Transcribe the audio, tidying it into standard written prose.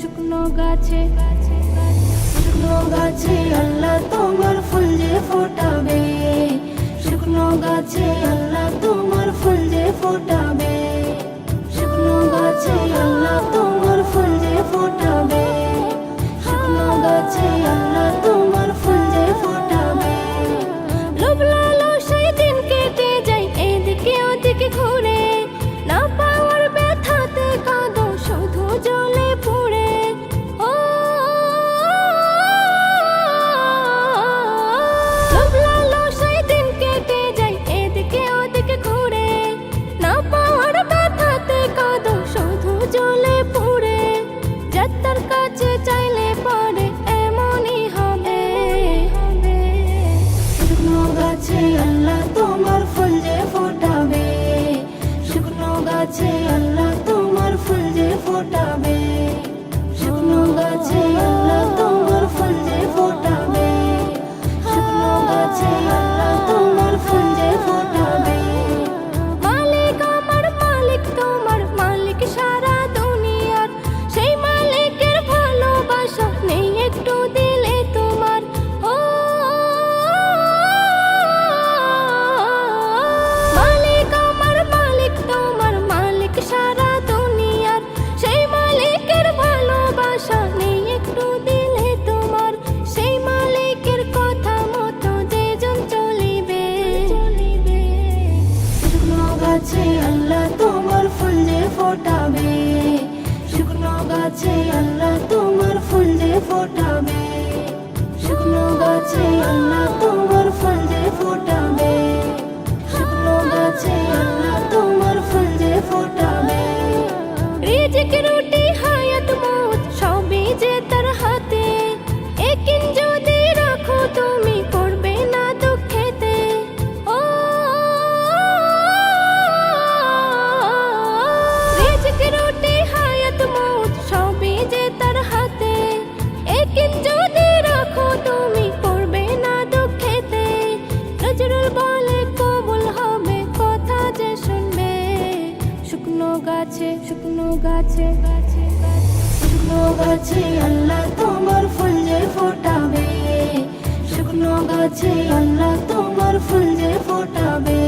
শুকনো গাছে শুকনো গাছে আল্লাহ তোমার ফুল যে ফোটাবে, শুকনো গাছে আল্লাহ তোমার ফুল যে ফোটাবে, শুকনো গাছে আল্লাহ তোমার ফুল যে ফোটাবে, শুকনো গাছে আল্লাহ তোমার ফুল যে ফোটাবে। লোভ লালসায় দিন কেটে যায় এদিকে ওদিকে ঘুরে, না পাওয়ার ব্যথাতে কাঁদো শুধু জ্বলে পুড়ে। ও লোভ লালসায় দিন কেটে যায় এদিকে ওদিকে ঘুরে, না পাওয়ার ব্যথাতে কাঁদো শুধু জ্বলে পুড়ে। যাত্রার কাছে চাইলে পরে এমনই হবে। শুকনো গাছে আল্লাহ তোমার ফুল যে ফোটাবে, শুকনো গাছে আল্লাহ তোমার ফুল যে ফোটাবে, শুকনো গাছে আল্লাহ তোমার ফুল যে ফোটাবে, শুকনো গাছে আল্লাহ তোমার ফুল যে ফোটাবে। মালিক আমার মালিক তোমার মালিক সারা দুনিয়ার, সেই মালিকের ভালোবাসা নেই একটু দিলে তোমার। ও মালিক আমার মালিক তোমার মালিক সারা দুনিয়ার, সেই মালিকের ভালোবাসা নেই একটু দিলে তোমার। সেই মালিকের কথা মতো যেজন চলিবে। শুকনো গাছে আল্লাহ তোমার ফুল যে ফোটাবে, শুকনো গাছে আল্লাহ তোমার ফুল যে ফোটাবে, শুকনো গাছে আল্লাহ তোমার ফুল যে ফোটাবে, শুকনো গাছে আল্লাহ তোমার ফুল যে ফোটাবে। রিজিক রুটি হায়াত মৌত সবই যে তার হাতে, একিন যদি রাখো তুমি পড়বে না দুঃখেতে। ও রিজিক রুটি হায়াত মৌত সবই যে তার হাতে, একিন যদি রাখো তুমি পড়বে না দুঃখেতে। নজরুল বলে কবুল হবে কথা যে শুনবে। শুকনো গাছে শুকনো গাছে শুকনো গাছে আল্লাহ তোমার ফুল যে ফোটাবে, শুকনো গাছে আল্লাহ তোমার ফুল যে ফোটাবে।